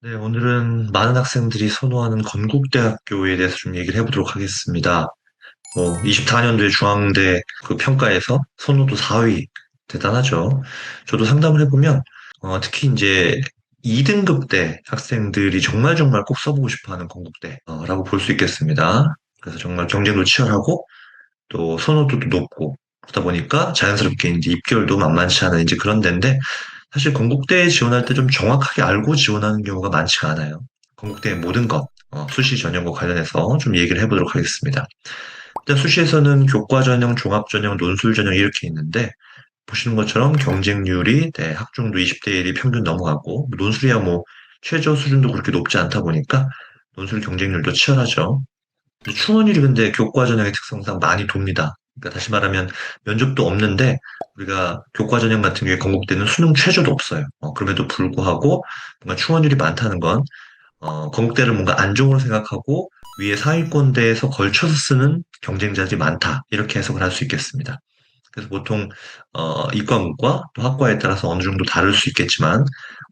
네, 오늘은 많은 학생들이 선호하는 건국대학교에 대해서 좀 얘기를 해보도록 하겠습니다. 24년도에 중앙대 그 평가에서 선호도 4위. 대단하죠. 저도 상담을 해보면, 특히 이제 2등급대 학생들이 정말 정말 꼭 써보고 싶어 하는 건국대라고 볼 수 있겠습니다. 그래서 정말 경쟁도 치열하고, 또 선호도도 높고, 그러다 보니까 자연스럽게 이제 입결도 만만치 않은 이제 그런 데인데, 사실 건국대에 지원할 때 좀 정확하게 알고 지원하는 경우가 많지가 않아요. 건국대의 모든 것, 수시 전형과 관련해서 좀 얘기를 해보도록 하겠습니다. 일단 수시에서는 교과 전형, 종합 전형, 논술 전형 이렇게 있는데 보시는 것처럼 경쟁률이 학종도 20대 1이 평균 넘어가고 논술이야 뭐 최저 수준도 그렇게 높지 않다 보니까 논술 경쟁률도 치열하죠. 충원율이 근데 교과 전형의 특성상 많이 돕니다. 그러니까 다시 말하면 면접도 없는데 우리가 교과 전형 같은 경우에 건국대는 수능 최저도 없어요. 그럼에도 불구하고 뭔가 충원율이 많다는 건 건국대를 뭔가 안종으로 생각하고 위에 상위권대에서 걸쳐서 쓰는 경쟁자들이 많다. 이렇게 해석을 할 수 있겠습니다. 그래서 보통 이과문과 또 학과에 따라서 어느 정도 다를 수 있겠지만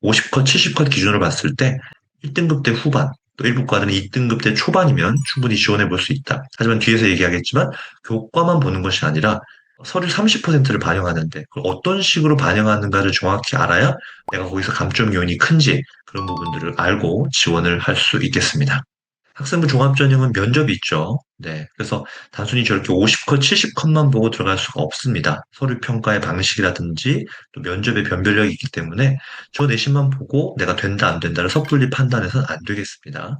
50컷, 70컷 기준으로 봤을 때 1등급 대 후반, 또 일부 과들은 2등급 대 초반이면 충분히 지원해 볼 수 있다. 하지만 뒤에서 얘기하겠지만 교과만 보는 것이 아니라 서류 30%를 반영하는데 그걸 어떤 식으로 반영하는가를 정확히 알아야 내가 거기서 감점 요인이 큰지 그런 부분들을 알고 지원을 할 수 있겠습니다. 학생부 종합전형은 면접이 있죠. 네. 그래서 단순히 저렇게 50컷, 70컷만 보고 들어갈 수가 없습니다. 서류 평가의 방식이라든지 또 면접의 변별력이 있기 때문에 저 내신만 보고 내가 된다, 안 된다를 섣불리 판단해서는 안 되겠습니다.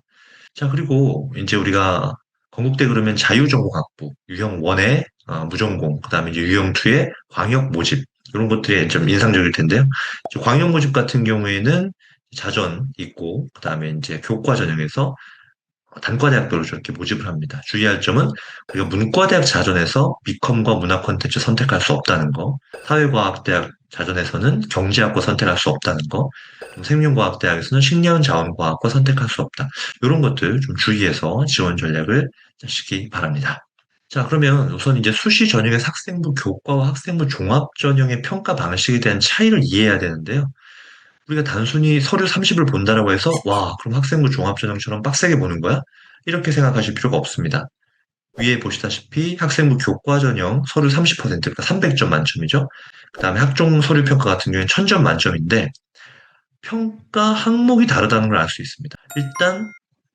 자, 그리고 이제 우리가 건국대 그러면 자유전공학부, 유형 1의 무전공, 그다음에 이제 유형 2의 광역 모집, 이런 것들이 좀 인상적일 텐데요. 광역 모집 같은 경우에는 자전 있고, 그다음에 이제 교과 전형에서 단과대학별로 저렇게 모집을 합니다. 주의할 점은 우리가 문과대학 자전에서 미컴과 문화 콘텐츠 선택할 수 없다는 거, 사회과학대학 자전에서는 경제학과 선택할 수 없다는 거, 생명과학대학에서는 식량자원과학과 선택할 수 없다. 이런 것들 좀 주의해서 지원 전략을 짜시기 바랍니다. 자, 그러면 우선 이제 수시 전형의 학생부 교과와 학생부 종합 전형의 평가 방식에 대한 차이를 이해해야 되는데요. 우리가 단순히 서류 30을 본다라고 해서 와, 그럼 학생부 종합전형처럼 빡세게 보는 거야? 이렇게 생각하실 필요가 없습니다. 위에 보시다시피 학생부 교과 전형 서류 30%, 그러니까 300점 만점이죠. 그다음에 학종 서류 평가 같은 경우에는 1000점 만점인데 평가 항목이 다르다는 걸 알 수 있습니다. 일단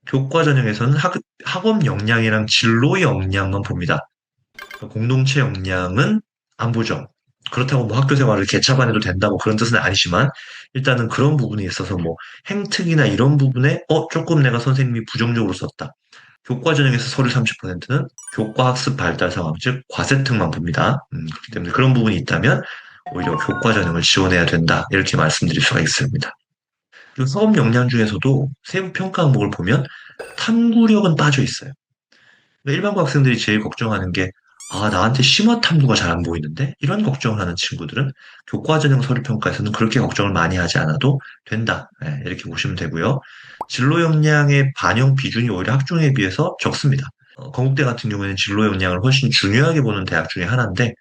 교과 전형에서는 학업 역량이랑 진로 역량만 봅니다. 그러니까 공동체 역량은 안 보죠. 그렇다고 뭐 학교 생활을 개차반해도 된다고 그런 뜻은 아니지만 일단은 그런 부분에 있어서 뭐 행특이나 이런 부분에 조금 내가 선생님이 부정적으로 썼다. 교과 전형에서 서류 30%는 교과 학습 발달 상황, 즉 과세특만 봅니다. 그렇기 때문에 그런 부분이 있다면 오히려 교과 전형을 지원해야 된다. 이렇게 말씀드릴 수가 있습니다. 그리고 수업 역량 중에서도 세부 평가 항목을 보면 탐구력은 빠져 있어요. 그러니까 일반고 학생들이 제일 걱정하는 게, 나한테 심화 탐구가 잘 안 보이는데? 이런 걱정을 하는 친구들은 교과전형 서류평가에서는 그렇게 걱정을 많이 하지 않아도 된다. 이렇게 보시면 되고요. 진로 역량의 반영 비중이 오히려 학종에 비해서 적습니다. 건국대 같은 경우에는 진로 역량을 훨씬 중요하게 보는 대학 중에 하나인데,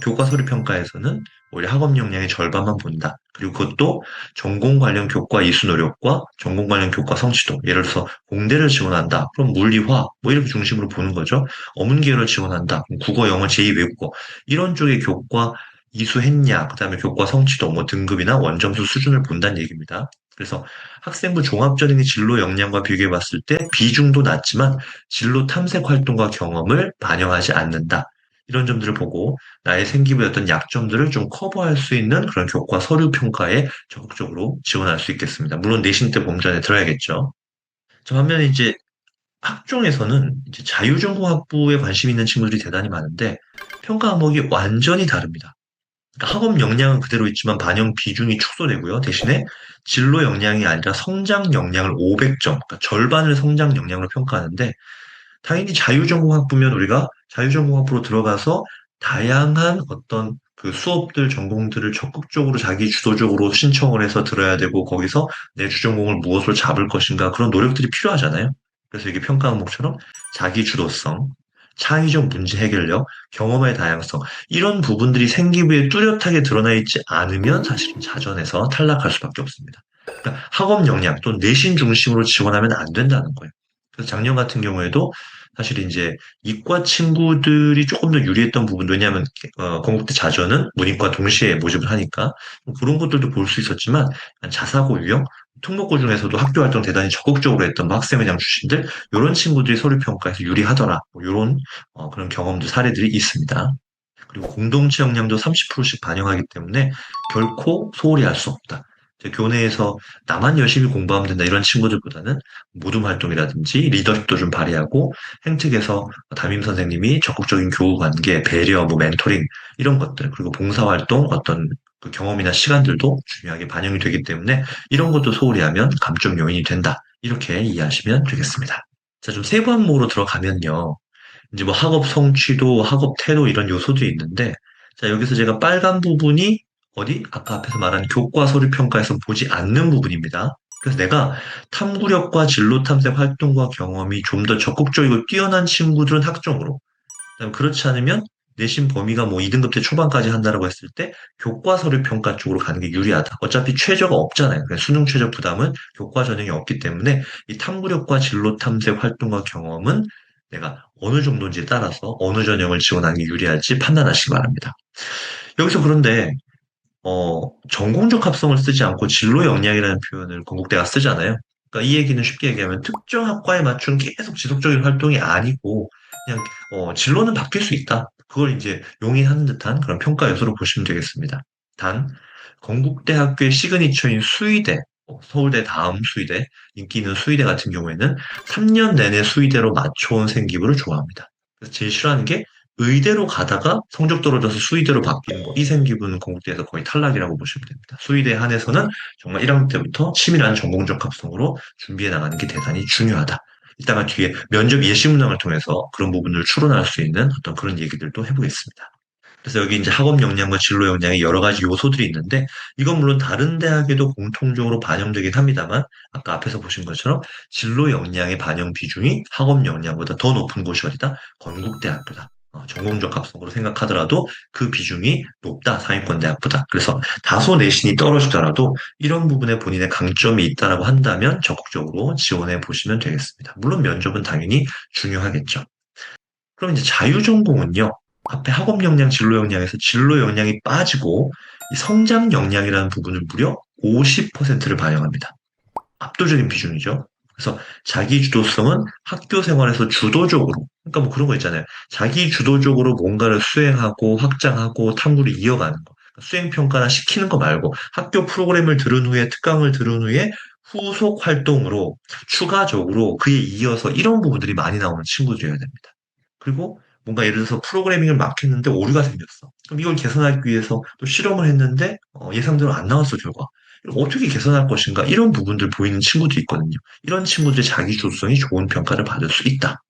교과 서류 평가에서는 오히려 학업 역량의 절반만 본다. 그리고 그것도 전공 관련 교과 이수 노력과 전공 관련 교과 성취도. 예를 들어서 공대를 지원한다. 그럼 물리화 뭐 이렇게 중심으로 보는 거죠. 어문 계열을 지원한다. 그럼 국어, 영어, 제2 외국어 이런 쪽의 교과 이수했냐, 그다음에 교과 성취도, 뭐 등급이나 원점수 수준을 본다는 얘기입니다. 그래서 학생부 종합전형의 진로 역량과 비교해 봤을 때 비중도 낮지만 진로 탐색 활동과 경험을 반영하지 않는다. 이런 점들을 보고 나의 생기부의 어떤 약점들을 좀 커버할 수 있는 그런 교과 서류 평가에 적극적으로 지원할 수 있겠습니다. 물론 내신 때 공전에 들어야겠죠. 저 반면에 이제 학종에서는 이제 자유전공학부에 관심 있는 친구들이 대단히 많은데 평가 항목이 완전히 다릅니다. 그러니까 학업 역량은 그대로 있지만 반영 비중이 축소되고요. 대신에 진로 역량이 아니라 성장 역량을 500점, 그러니까 절반을 성장 역량으로 평가하는데 당연히 자유전공학부면 우리가 자유전공학부로 들어가서 다양한 어떤 그 수업들, 전공들을 적극적으로 자기 주도적으로 신청을 해서 들어야 되고 거기서 내 주전공을 무엇으로 잡을 것인가 그런 노력들이 필요하잖아요. 그래서 이게 평가 항목처럼 자기 주도성, 창의적 문제 해결력, 경험의 다양성, 이런 부분들이 생기부에 뚜렷하게 드러나 있지 않으면 사실은 자전에서 탈락할 수밖에 없습니다. 그러니까 학업 역량 또는 내신 중심으로 지원하면 안 된다는 거예요. 그래서 작년 같은 경우에도 사실 이제 이과 친구들이 조금 더 유리했던 부분도 왜냐하면 건국대 자전은 문이과 동시에 모집을 하니까 뭐 그런 것들도 볼 수 있었지만 자사고 유형, 특목고 중에서도 학교 활동 대단히 적극적으로 했던 뭐 학생회장 출신들 이런 친구들이 서류 평가에서 유리하더라. 뭐 이런 그런 경험도 사례들이 있습니다. 그리고 공동체 역량도 30%씩 반영하기 때문에 결코 소홀히 할 수 없다. 이제 교내에서 나만 열심히 공부하면 된다 이런 친구들보다는 모둠 활동이라든지 리더십도 좀 발휘하고 행특에서 담임 선생님이 적극적인 교우 관계, 배려, 뭐 멘토링 이런 것들 그리고 봉사 활동 어떤 그 경험이나 시간들도 중요하게 반영이 되기 때문에 이런 것도 소홀히 하면 감점 요인이 된다. 이렇게 이해하시면 되겠습니다. 자, 좀 세부 항목으로 들어가면요. 이제 뭐 학업 성취도, 학업 태도 이런 요소들이 있는데, 자, 여기서 제가 빨간 부분이 어디? 아까 앞에서 말한 교과 서류 평가에서 보지 않는 부분입니다. 그래서 내가 탐구력과 진로 탐색 활동과 경험이 좀 더 적극적이고 뛰어난 친구들은 학종으로, 그다음에 그렇지 않으면 내신 범위가 뭐 2등급대 초반까지 한다라고 했을 때 교과 서류 평가 쪽으로 가는 게 유리하다. 어차피 최저가 없잖아요. 그러니까 수능 최저 부담은 교과 전형이 없기 때문에 이 탐구력과 진로 탐색 활동과 경험은 내가 어느 정도인지에 따라서 어느 전형을 지원하는 게 유리할지 판단하시기 바랍니다. 여기서 그런데 전공적 합성을 쓰지 않고 진로 역량이라는 표현을 건국대가 쓰잖아요. 그러니까 이 얘기는 쉽게 얘기하면 특정 학과에 맞춘 계속 지속적인 활동이 아니고 그냥 진로는 바뀔 수 있다. 그걸 이제 용인하는 듯한 그런 평가 요소로 보시면 되겠습니다. 단 건국대학교의 시그니처인 수의대, 서울대 다음 수의대, 인기 있는 수의대 같은 경우에는 3년 내내 수의대로 맞춰온 생기부를 좋아합니다. 그래서 제일 싫어하는 게 의대로 가다가 성적 떨어져서 수의대로 바뀌는 거. 이 생기부는 건국대에서 거의 탈락이라고 보시면 됩니다. 수의대 한해서는 정말 1학년 때부터 치밀한 전공적 합성으로 준비해 나가는 게 대단히 중요하다. 이따가 뒤에 면접 예시 문항을 통해서 그런 부분을 추론할 수 있는 어떤 그런 얘기들도 해보겠습니다. 그래서 여기 이제 학업 역량과 진로 역량의 여러 가지 요소들이 있는데 이건 물론 다른 대학에도 공통적으로 반영되긴 합니다만 아까 앞에서 보신 것처럼 진로 역량의 반영 비중이 학업 역량보다 더 높은 곳이 어디다? 건국대학교다. 전공적 합성으로 생각하더라도 그 비중이 높다, 상위권 대학보다. 그래서 다소 내신이 떨어지더라도 이런 부분에 본인의 강점이 있다라고 한다면 적극적으로 지원해 보시면 되겠습니다. 물론 면접은 당연히 중요하겠죠. 그럼 이제 자유전공은요, 앞에 학업 역량, 진로 역량에서 진로 역량이 빠지고 이 성장 역량이라는 부분을 무려 50%를 반영합니다. 압도적인 비중이죠. 그래서 자기 주도성은 학교 생활에서 주도적으로, 그러니까 뭐 그런 거 있잖아요. 자기 주도적으로 뭔가를 수행하고 확장하고 탐구를 이어가는 거. 수행 평가나 시키는 거 말고 학교 프로그램을 들은 후에 특강을 들은 후에 후속 활동으로 추가적으로 그에 이어서 이런 부분들이 많이 나오는 친구들이어야 됩니다. 그리고 뭔가 예를 들어서 프로그래밍을 막 했는데 오류가 생겼어. 그럼 이걸 개선하기 위해서 또 실험을 했는데 예상대로 안 나왔어, 결과. 이걸 어떻게 개선할 것인가? 이런 부분들 보이는 친구도 있거든요. 이런 친구들의 자기 주도성이 좋은 평가를 받을 수 있다.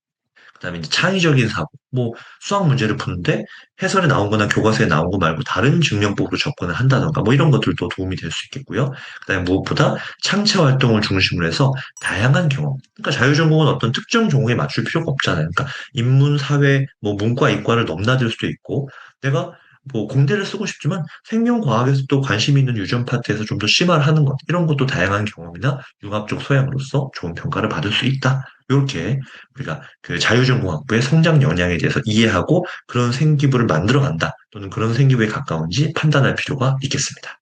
그다음에 이제 창의적인 사고, 뭐 수학 문제를 푸는데 해설에 나온 거나 교과서에 나온 거 말고 다른 증명법으로 접근을 한다던가 뭐 이런 것들도 도움이 될 수 있겠고요. 그다음에 무엇보다 창체 활동을 중심으로 해서 다양한 경험. 그러니까 자유전공은 어떤 특정 종목에 맞출 필요가 없잖아요. 그러니까 인문, 사회, 뭐 문과, 이과를 넘나들 수도 있고 내가 뭐 공대를 쓰고 싶지만 생명과학에서 또 관심 있는 유전 파트에서 좀 더 심화를 하는 것 이런 것도 다양한 경험이나 융합적 소양으로서 좋은 평가를 받을 수 있다. 이렇게 우리가 그 자유전공학부의 성장 역량에 대해서 이해하고 그런 생기부를 만들어간다 또는 그런 생기부에 가까운지 판단할 필요가 있겠습니다.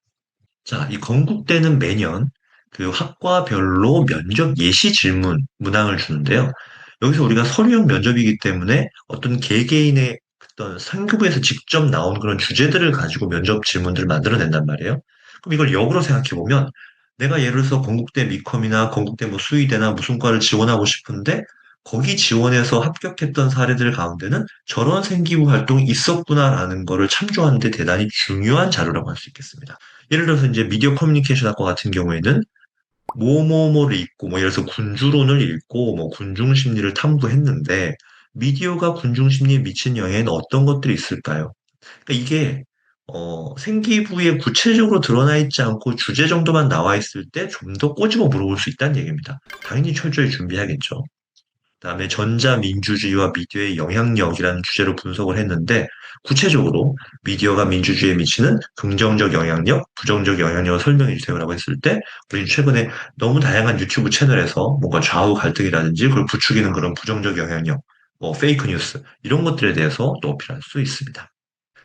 자, 이 건국대는 매년 그 학과별로 면접 예시 질문 문항을 주는데요. 여기서 우리가 서류형 면접이기 때문에 어떤 개개인의 어떤 상급부에서 직접 나온 그런 주제들을 가지고 면접 질문들을 만들어낸단 말이에요. 그럼 이걸 역으로 생각해 보면 내가 예를 들어서 건국대 미컴이나 건국대 뭐 수의대나 무슨 과를 지원하고 싶은데 거기 지원해서 합격했던 사례들 가운데는 저런 생기부 활동이 있었구나라는 거를 참조하는 데 대단히 중요한 자료라고 할 수 있겠습니다. 예를 들어서 이제 미디어 커뮤니케이션 학과 같은 경우에는 뭐뭐뭐를 읽고 뭐 예를 들어서 군주론을 읽고 뭐 군중 심리를 탐구했는데 미디어가 군중 심리에 미친 영향에는 어떤 것들이 있을까요? 그러니까 이게 생기부에 구체적으로 드러나 있지 않고 주제 정도만 나와 있을 때 좀 더 꼬집어 물어볼 수 있다는 얘기입니다. 당연히 철저히 준비해야겠죠. 그다음에 전자민주주의와 미디어의 영향력이라는 주제로 분석을 했는데 구체적으로 미디어가 민주주의에 미치는 긍정적 영향력, 부정적 영향력을 설명해 주세요라고 했을 때 우리 최근에 너무 다양한 유튜브 채널에서 뭔가 좌우 갈등이라든지 그걸 부추기는 그런 부정적 영향력, 뭐 페이크 뉴스 이런 것들에 대해서 또 어필할 수 있습니다.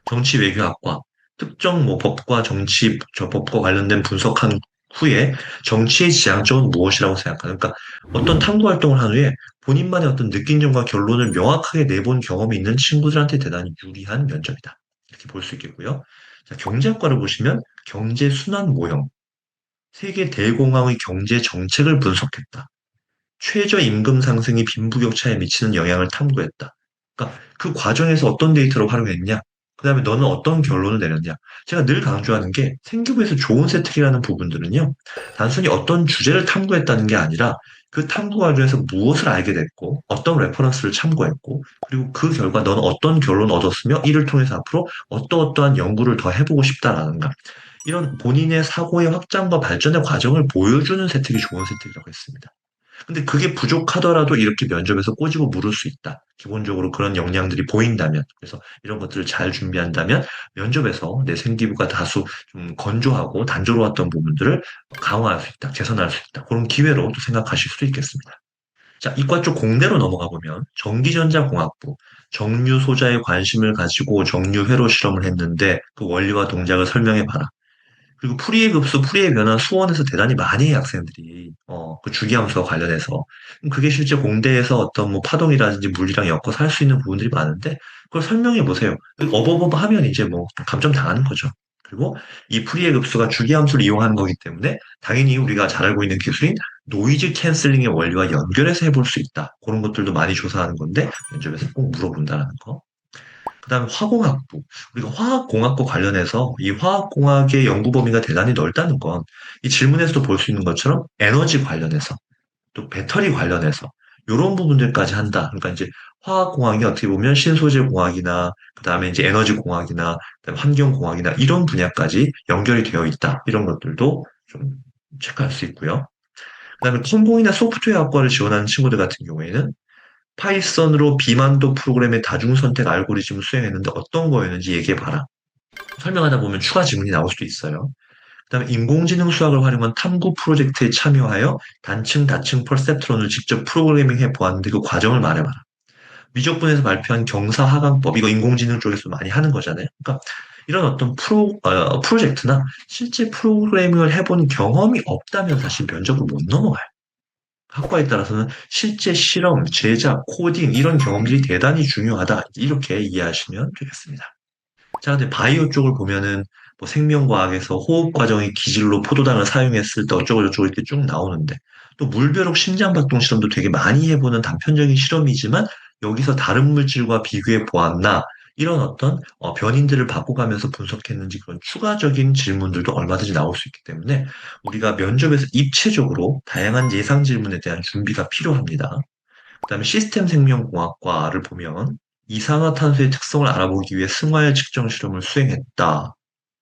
정치 외교학과 특정 뭐 법과 정치 저 법과 관련된 분석한 후에 정치의 지향점은 무엇이라고 생각하는 그러니까 어떤 탐구 활동을 한 후에 본인만의 어떤 느낀 점과 결론을 명확하게 내본 경험이 있는 친구들한테 대단히 유리한 면접이다. 이렇게 볼 수 있겠고요. 자, 경제학과를 보시면 경제 순환 모형, 세계 대공황의 경제 정책을 분석했다. 최저임금 상승이 빈부격차에 미치는 영향을 탐구했다. 그러니까 그 과정에서 어떤 데이터를 활용했냐? 그다음에 너는 어떤 결론을 내렸냐? 제가 늘 강조하는 게 생기부에서 좋은 세특이라는 부분들은요. 단순히 어떤 주제를 탐구했다는 게 아니라 그 탐구 과정에서 무엇을 알게 됐고 어떤 레퍼런스를 참고했고 그리고 그 결과 너는 어떤 결론을 얻었으며 이를 통해서 앞으로 어떠어떠한 연구를 더 해보고 싶다라는가 이런 본인의 사고의 확장과 발전의 과정을 보여주는 세특이 좋은 세특이라고 했습니다. 근데 그게 부족하더라도 이렇게 면접에서 꼬집어 물을 수 있다. 기본적으로 그런 역량들이 보인다면, 그래서 이런 것들을 잘 준비한다면 면접에서 내 생기부가 다수 좀 건조하고 단조로웠던 부분들을 강화할 수 있다, 개선할 수 있다. 그런 기회로 또 생각하실 수도 있겠습니다. 자, 이과 쪽 공대로 넘어가 보면 전기전자공학부, 정류 소자에 관심을 가지고 정류회로 실험을 했는데 그 원리와 동작을 설명해 봐라. 그리고 풀이의 급수, 풀이의 변화 수원에서 대단히 많이 해요, 학생들이. 그 주기함수와 관련해서. 그럼 그게 실제 공대에서 어떤 뭐 파동이라든지 물리랑 엮어서 할 수 있는 부분들이 많은데, 그걸 설명해 보세요. 어버버버 하면 이제 뭐 감점 당하는 거죠. 그리고 이 풀이의 급수가 주기함수를 이용하는 거기 때문에 당연히 우리가 잘 알고 있는 기술인 노이즈 캔슬링의 원리와 연결해서 해볼 수 있다. 그런 것들도 많이 조사하는 건데, 면접에서 꼭 물어본다는 거. 그다음에 화공학부. 우리가 화학공학과 관련해서 이 화학공학의 연구 범위가 대단히 넓다는 건 이 질문에서도 볼 수 있는 것처럼 에너지 관련해서 또 배터리 관련해서 이런 부분들까지 한다. 그러니까 이제 화학공학이 어떻게 보면 신소재 공학이나 그다음에 이제 에너지 공학이나 그다음에 환경 공학이나 이런 분야까지 연결이 되어 있다. 이런 것들도 좀 체크할 수 있고요. 그다음에 컴공이나 소프트웨어학과를 지원하는 친구들 같은 경우에는 파이썬으로 비만도 프로그램의 다중선택 알고리즘을 수행했는데 어떤 거였는지 얘기해봐라. 설명하다 보면 추가 질문이 나올 수도 있어요. 그다음에 인공지능 수학을 활용한 탐구 프로젝트에 참여하여 단층, 다층 퍼셉트론을 직접 프로그래밍 해 보았는데 그 과정을 말해봐라. 미적분에서 발표한 경사하강법, 이거 인공지능 쪽에서 많이 하는 거잖아요. 그러니까 이런 어떤 프로젝트나 실제 프로그래밍을 해본 경험이 없다면 사실 면접을 못 넘어가요. 학과에 따라서는 실제 실험, 제작, 코딩 이런 경험들이 대단히 중요하다. 이렇게 이해하시면 되겠습니다. 자, 근데 바이오 쪽을 보면은 뭐 생명과학에서 호흡 과정의 기질로 포도당을 사용했을 때 어쩌고저쩌고 이렇게 쭉 나오는데 또 물벼룩 심장박동 실험도 되게 많이 해보는 단편적인 실험이지만 여기서 다른 물질과 비교해 보았나 이런 어떤 변인들을 바꿔가면서 분석했는지 그런 추가적인 질문들도 얼마든지 나올 수 있기 때문에 우리가 면접에서 입체적으로 다양한 예상 질문에 대한 준비가 필요합니다. 그다음에 시스템 생명공학과를 보면 이산화탄소의 특성을 알아보기 위해 승화열 측정 실험을 수행했다.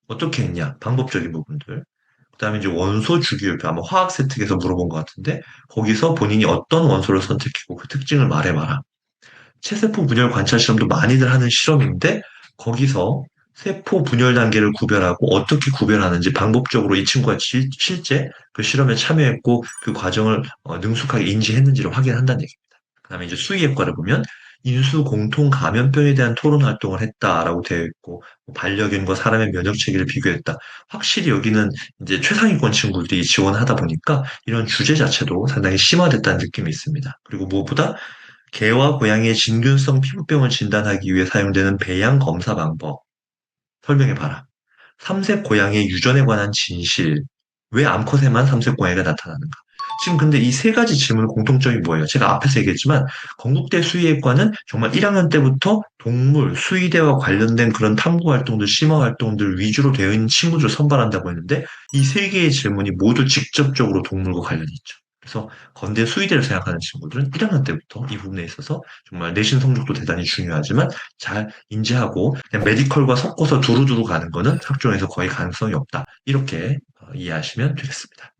어떻게 했냐? 방법적인 부분들. 그다음에 이제 원소 주기율표 아마 화학 세특에서 물어본 것 같은데 거기서 본인이 어떤 원소를 선택했고 그 특징을 말해봐라. 체세포 분열 관찰 실험도 많이들 하는 실험인데 거기서 세포 분열 단계를 구별하고 어떻게 구별하는지 방법적으로 이 친구가 실제 그 실험에 참여했고 그 과정을 능숙하게 인지했는지를 확인한다는 얘기입니다. 그다음에 이제 수의학과를 보면 인수 공통 감염병에 대한 토론 활동을 했다라고 되어 있고 뭐 반려견과 사람의 면역 체계를 비교했다. 확실히 여기는 이제 최상위권 친구들이 지원하다 보니까 이런 주제 자체도 상당히 심화됐다는 느낌이 있습니다. 그리고 무엇보다 개와 고양이의 진균성 피부병을 진단하기 위해 사용되는 배양 검사 방법 설명해 봐라. 삼색 고양이의 유전에 관한 진실, 왜 암컷에만 삼색 고양이가 나타나는가? 지금 근데 이 세 가지 질문의 공통점이 뭐예요? 제가 앞에서 얘기했지만 건국대 수의학과는 정말 1학년 때부터 동물, 수의대와 관련된 그런 탐구 활동들, 심화 활동들 위주로 되어 있는 친구들을 선발한다고 했는데 이 세 개의 질문이 모두 직접적으로 동물과 관련이 있죠. 그래서 건대 수의대를 생각하는 친구들은 1학년 때부터 이 부분에 있어서 정말 내신 성적도 대단히 중요하지만 잘 인지하고 그냥 메디컬과 섞어서 두루두루 가는 거는 학종에서 거의 가능성이 없다. 이렇게 이해하시면 되겠습니다.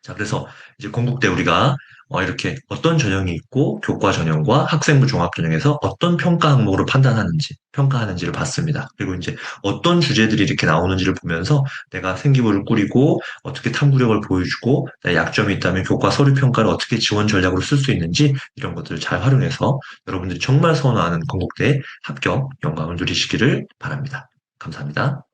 자, 그래서 이제 건국대 우리가 이렇게 어떤 전형이 있고 교과 전형과 학생부 종합 전형에서 어떤 평가 항목으로 판단하는지, 평가하는지를 봤습니다. 그리고 이제 어떤 주제들이 이렇게 나오는지를 보면서 내가 생기부를 꾸리고 어떻게 탐구력을 보여주고 내 약점이 있다면 교과 서류 평가를 어떻게 지원 전략으로 쓸 수 있는지 이런 것들을 잘 활용해서 여러분들이 정말 선호하는 건국대에 합격 영광을 누리시기를 바랍니다. 감사합니다.